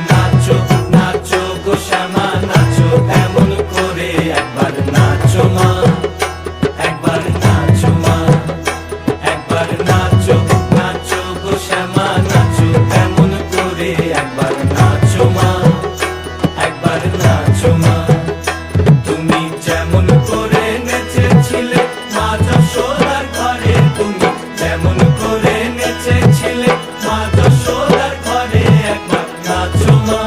নাচো নাচো গো শ্যামা নাচো এমন করে একবার নাচো মা একবার নাচো মা একবার নাচো নাচো গো শ্যামা নাচো এমন করে একবার নাচো মা একবার নাচো মা তুমি যেমন করে নেচেছিলে মা যশোদার ঘরে তুমি যেমন করে নেচেছিলে মা যশোদার ঘরে একবার নাচো মা।